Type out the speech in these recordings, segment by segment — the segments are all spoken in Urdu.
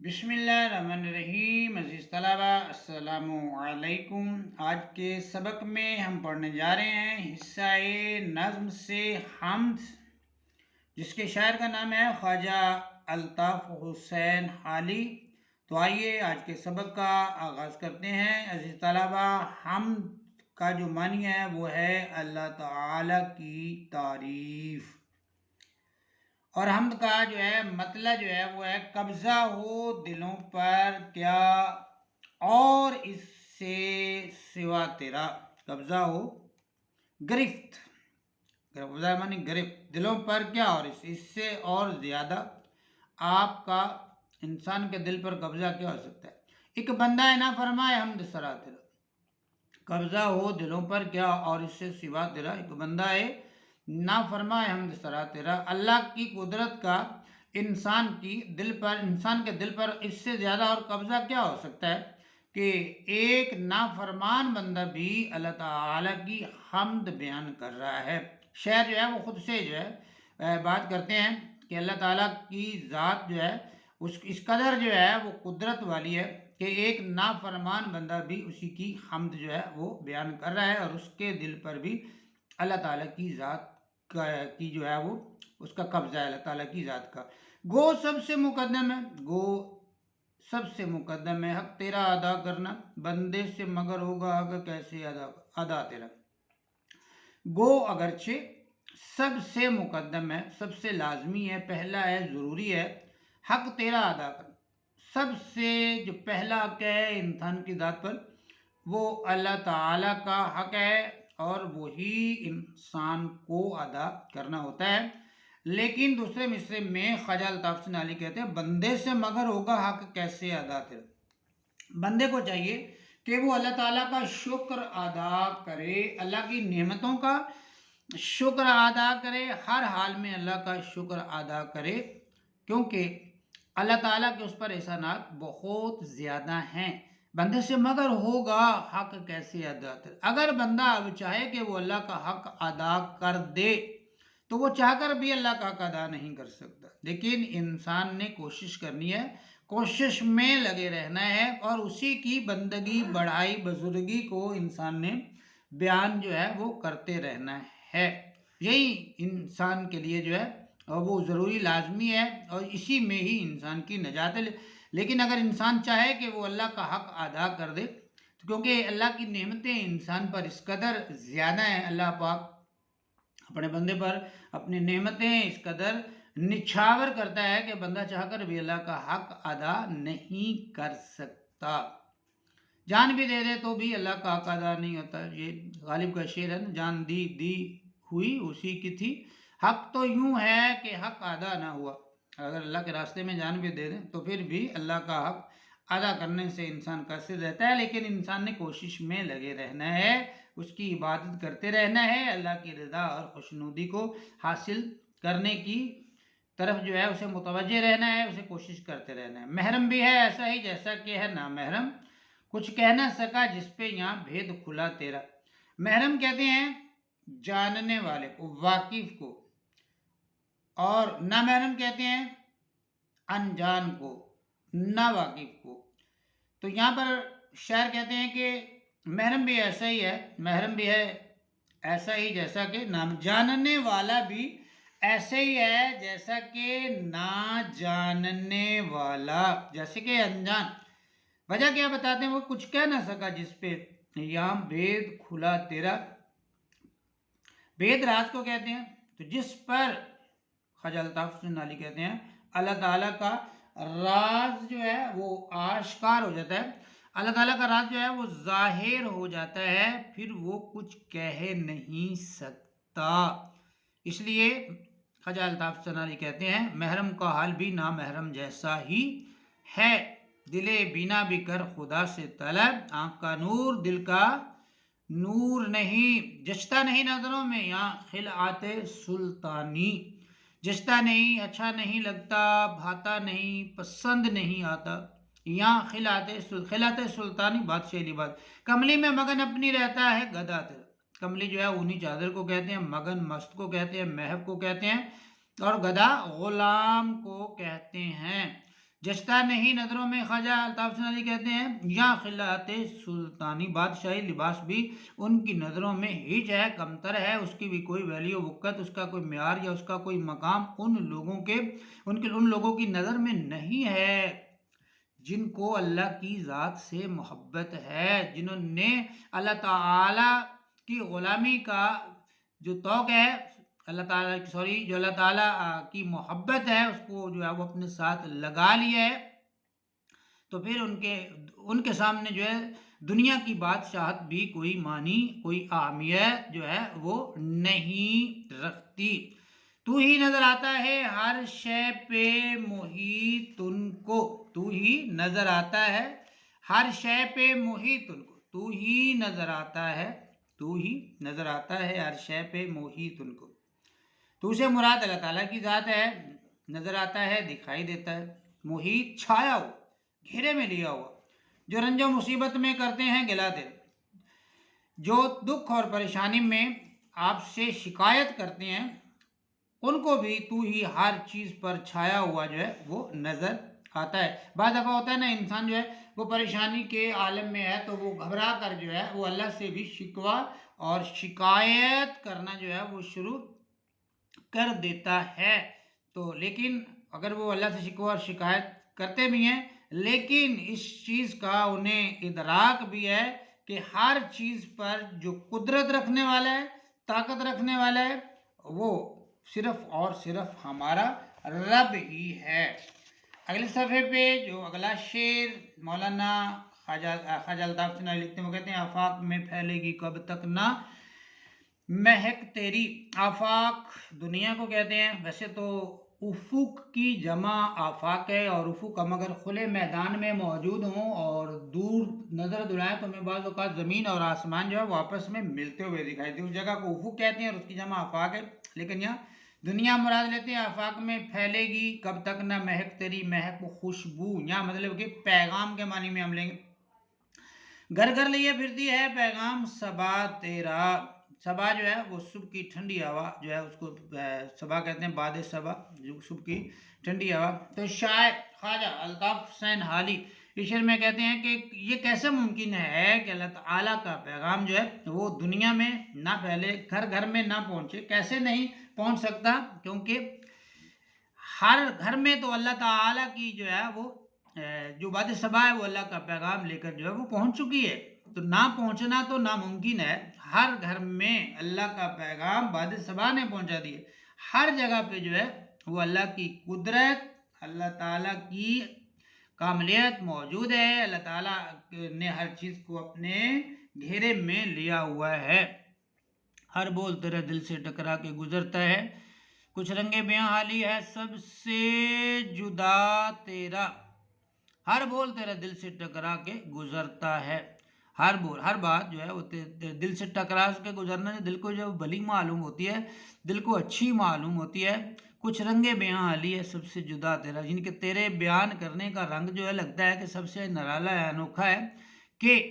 بسم اللہ الرحمن الرحیم۔ عزیز طلبہ السلام علیکم۔ آج کے سبق میں ہم پڑھنے جا رہے ہیں حصہ نظم سے حمد، جس کے شاعر کا نام ہے خواجہ الطاف حسین حالی۔ تو آئیے آج کے سبق کا آغاز کرتے ہیں۔ عزیز طلبہ، حمد کا جو معنی ہے وہ ہے اللہ تعالی کی تعریف، اور حمد کا جو ہے مطلب جو ہے وہ ہے قبضہ ہو دلوں پر کیا اور اس سے سوا تیرا، قبضہ ہو گرفت، قبضہ معنی گرفت، دلوں پر کیا اور اس سے اور زیادہ آپ کا انسان کے دل پر قبضہ کیا ہو سکتا ہے۔ ایک بندہ ہے نہ فرمائے حمد سرا تیرا، قبضہ ہو دلوں پر کیا اور اس سے سوا تیرا، ایک بندہ ہے نہ فرمائے حمد سرا تیرا۔ اللہ کی قدرت کا انسان کے دل پر اس سے زیادہ اور قبضہ کیا ہو سکتا ہے کہ ایک نافرمان بندہ بھی اللہ تعالیٰ کی حمد بیان کر رہا ہے۔ شاعر جو ہے وہ خود سے جو ہے بات کرتے ہیں کہ اللہ تعالیٰ کی ذات جو ہے اس قدر جو ہے وہ قدرت والی ہے کہ ایک نافرمان بندہ بھی اسی کی حمد جو ہے وہ بیان کر رہا ہے، اور اس کے دل پر بھی اللہ تعالیٰ کی ذات کی جو ہے وہ اس کا قبضہ ہے، اللہ تعالیٰ کی ذات کا۔ گو سب سے مقدم ہے، گو سب سے مقدم ہے، حق تیرا ادا کرنا بندے سے مگر ہوگا حق کیسے ادا تیرا۔ گو اگرچہ سب سے مقدم ہے، سب سے لازمی ہے، پہلا ہے، ضروری ہے، حق تیرا ادا کرنا، سب سے جو پہلا حق ہے انسان کی ذات پر وہ اللہ تعالیٰ کا حق ہے، اور وہی انسان کو ادا کرنا ہوتا ہے۔ لیکن دوسرے مصرے میں خواجہ الطاف حسین حالی کہتے ہیں بندے سے مگر ہوگا حق کیسے ادا تیرا۔ بندے کو چاہیے کہ وہ اللہ تعالیٰ کا شکر ادا کرے، اللہ کی نعمتوں کا شکر ادا کرے، ہر حال میں اللہ کا شکر ادا کرے، کیونکہ اللہ تعالیٰ کے اس پر احسانات بہت زیادہ ہیں۔ بندے سے مگر ہوگا حق کیسے ادا کرے۔ اگر بندہ اب چاہے کہ وہ اللہ کا حق ادا کر دے تو وہ چاہ کر بھی اللہ کا حق ادا نہیں کر سکتا، لیکن انسان نے کوشش کرنی ہے، کوشش میں لگے رہنا ہے، اور اسی کی بندگی بڑائی بزرگی کو انسان نے بیان جو ہے وہ کرتے رہنا ہے۔ یہی انسان کے لیے جو ہے وہ ضروری لازمی ہے، اور اسی میں ہی انسان کی نجات ہے۔ لیکن اگر انسان چاہے کہ وہ اللہ کا حق ادا کر دے تو کیونکہ اللہ کی نعمتیں انسان پر اس قدر زیادہ ہیں، اللہ پاک اپنے بندے پر اپنی نعمتیں اس قدر نچھاور کرتا ہے کہ بندہ چاہ کر بھی اللہ کا حق ادا نہیں کر سکتا۔ جان بھی دے دے تو بھی اللہ کا حق ادا نہیں ہوتا۔ یہ غالب کا شعر ہے نا، جان دی ہوئی اسی کی تھی، حق تو یوں ہے کہ حق ادا نہ ہوا۔ اگر اللہ کے راستے میں جان بھی دے دیں تو پھر بھی اللہ کا حق ادا کرنے سے انسان قاصر رہتا ہے، لیکن انسان نے کوشش میں لگے رہنا ہے، اس کی عبادت کرتے رہنا ہے، اللہ کی رضا اور خوشنودی کو حاصل کرنے کی طرف جو ہے اسے متوجہ رہنا ہے، اسے کوشش کرتے رہنا ہے۔ محرم بھی ہے ایسا ہی جیسا کہ ہے نامحرم، کچھ کہہ نہ سکا جس پہ یہاں بھید کھلا تیرا۔ محرم کہتے ہیں جاننے والے کو، واقف کو، اور نامحرم کہتے ہیں انجان کو، نا واقف کو۔ تو یہاں پر شاعر کہتے ہیں کہ محرم بھی ایسا ہی ہے، محرم بھی ہے ایسا ہی جیسا کہ نام جاننے والا بھی ایسا ہی ہے جیسا کہ نہ جاننے والا، جیسے کہ انجان۔ وجہ کیا بتاتے ہیں، وہ کچھ کہہ نہ سکا جس پہ یہاں بھید کھلا تیرا۔ بھید راز کو کہتے ہیں، تو جس پر خواجہ الطاف حسین حالی کہتے ہیں اللہ تعالیٰ کا راز جو ہے وہ آشکار ہو جاتا ہے، اللہ تعالیٰ کا راز جو ہے وہ ظاہر ہو جاتا ہے، پھر وہ کچھ کہہ نہیں سکتا۔ اس لیے خواجہ الطاف حسین حالی کہتے ہیں محرم کا حال بھی نامحرم جیسا ہی ہے، دل بینا بھی کر خدا سے طلب، آنکھ کا نور دل کا نور نہیں، جچتا نہیں نظروں میں یہاں خلعت سلطانی، جچتا نہیں، اچھا نہیں لگتا، بھاتا نہیں، پسند نہیں آتا، یہاں خلعت سلطانی بادشاہی لباس۔ کملی میں مگن اپنی رہتا ہے گدا تیرا، کملی جو ہے اونی چادر کو کہتے ہیں، مگن مست کو کہتے ہیں، محب کو کہتے ہیں، اور گدا غلام کو کہتے ہیں۔ جچتا نہیں نظروں میں، خواجہ الطاف حسین علی کہتے ہیں، یا خلعت سلطانی بادشاہی لباس بھی ان کی نظروں میں ہیچ ہے، کمتر ہے، اس کی بھی کوئی ویلیو وقت، اس کا کوئی معیار یا اس کا کوئی مقام ان لوگوں کی نظر میں نہیں ہے جن کو اللہ کی ذات سے محبت ہے، جنہوں نے اللہ تعالی کی غلامی کا جو توق ہے، جو اللہ تعالیٰ کی محبت ہے، اس کو جو ہے وہ اپنے ساتھ لگا لیا ہے، تو پھر ان کے سامنے جو ہے دنیا کی بادشاہت بھی کوئی معنی، کوئی اہمیت جو ہے وہ نہیں رکھتی۔ تو ہی نظر آتا ہے ہر شے پہ محیط ان کو، تو ہی نظر آتا ہے ہر شے پہ محیط ان کو، تو ہی نظر آتا ہے، تو ہی نظر آتا ہے ہر شے پہ محیط ان کو۔ تو سے مراد اللہ تعالیٰ کی ذات ہے، نظر آتا ہے، دکھائی دیتا ہے، محیط چھایا ہوا، گھیرے میں لیا ہوا، جو رنج و مصیبت میں کرتے ہیں گلا دل، جو دکھ اور پریشانی میں آپ سے شکایت کرتے ہیں، ان کو بھی تو ہی ہر چیز پر چھایا ہوا جو ہے وہ نظر آتا ہے۔ بعض دفعہ ہوتا ہے نا، انسان جو ہے وہ پریشانی کے عالم میں ہے تو وہ گھبرا کر جو ہے وہ اللہ سے بھی شکوہ اور شکایت کرنا جو ہے وہ شروع کر دیتا ہے، تو لیکن اگر وہ اللہ سے شکوہ اور شکایت کرتے بھی ہیں، لیکن اس چیز کا انہیں ادراک بھی ہے کہ ہر چیز پر جو قدرت رکھنے والا ہے، طاقت رکھنے والا ہے، وہ صرف اور صرف ہمارا رب ہی ہے۔ اگلے صفحے پہ جو اگلا شعر مولانا خواجہ الطاف حسین علی لکھتے ہیں، وہ کہتے ہیں، آفاق میں پھیلے گی کب تک نہ مہک تیری۔ آفاق دنیا کو کہتے ہیں، ویسے تو افق کی جمع آفاق ہے، اور افق ہم اگر کھلے میدان میں موجود ہوں اور دور نظر دلائیں تو ہمیں بعض اوقات زمین اور آسمان جو ہے وہ آپس میں ملتے ہوئے دکھائی دیتے ہیں، اس جگہ کو افق کہتے ہیں اور اس کی جمع آفاق ہے، لیکن یہاں دنیا مراد لیتے ہیں۔ آفاق میں پھیلے گی کب تک نہ مہک تیری، مہک خوشبو، یہاں مطلب کہ پیغام کے معنی میں ہم لیں گے۔ گھر گھر لیے پھرتی ہے پیغام صبا تیرا، صبا جو ہے وہ صبح کی ٹھنڈی ہوا جو ہے اس کو صبا کہتے ہیں، باد صبا، جو صبح کی ٹھنڈی ہوا۔ تو شاعر خواجہ الطاف حسین حالی اس شعر میں کہتے ہیں کہ یہ کیسے ممکن ہے کہ اللہ تعالیٰ کا پیغام جو ہے وہ دنیا میں نہ پھیلے، گھر گھر میں نہ پہنچے، کیسے نہیں پہنچ سکتا، کیونکہ ہر گھر میں تو اللہ تعالیٰ کی جو ہے وہ جو باد صبا ہے وہ اللہ کا پیغام لے کر جو ہے وہ پہنچ چکی ہے، تو نہ پہنچنا تو ناممکن ہے، ہر گھر میں اللہ کا پیغام باد صبا نے پہنچا دیا، ہر جگہ پہ جو ہے وہ اللہ کی قدرت، اللہ تعالیٰ کی کاملیت موجود ہے، اللہ تعالیٰ نے ہر چیز کو اپنے گھیرے میں لیا ہوا ہے۔ ہر بول تیرے دل سے ٹکرا کے گزرتا ہے، کچھ رنگے بیاں حالی ہے سب سے جدا تیرا، ہر بول تیرے دل سے ٹکرا کے گزرتا ہے، ہر بول، ہر بات جو ہے وہ دل سے ٹکرا کے گزرنا، دل کو جو بھلی معلوم ہوتی ہے، دل کو اچھی معلوم ہوتی ہے، کچھ رنگے بیاں حالی ہے سب سے جدا تیرا، یعنی کہ تیرے بیان کرنے کا رنگ جو ہے لگتا ہے کہ سب سے نرالا ہے، انوکھا ہے، کہ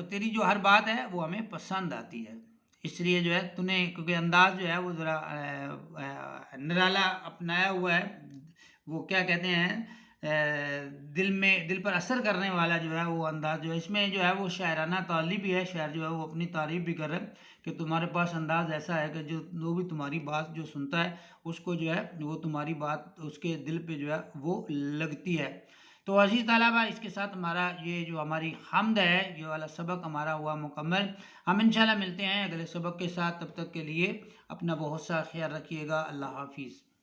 تیری جو ہر بات ہے وہ ہمیں پسند آتی ہے، اس لیے جو ہے تو نے کیونکہ انداز جو ہے وہ ذرا نرالا اپنایا ہوا ہے، وہ کیا کہتے ہیں دل پر اثر کرنے والا جو ہے وہ انداز جو ہے، اس میں جو ہے وہ شاعرانہ تعلیب بھی ہے، شاعر جو ہے وہ اپنی تعریف بھی کر رہے ہیں کہ تمہارے پاس انداز ایسا ہے کہ جو بھی تمہاری بات جو سنتا ہے اس کو جو ہے وہ تمہاری بات اس کے دل پہ جو ہے وہ لگتی ہے۔ تو عزیز طلبہ، اس کے ساتھ ہمارا یہ جو ہماری حمد ہے، یہ والا سبق ہمارا ہوا مکمل، ہم انشاءاللہ ملتے ہیں اگلے سبق کے ساتھ، تب تک کے لیے اپنا بہت سا خیال رکھیے گا، اللہ حافظ۔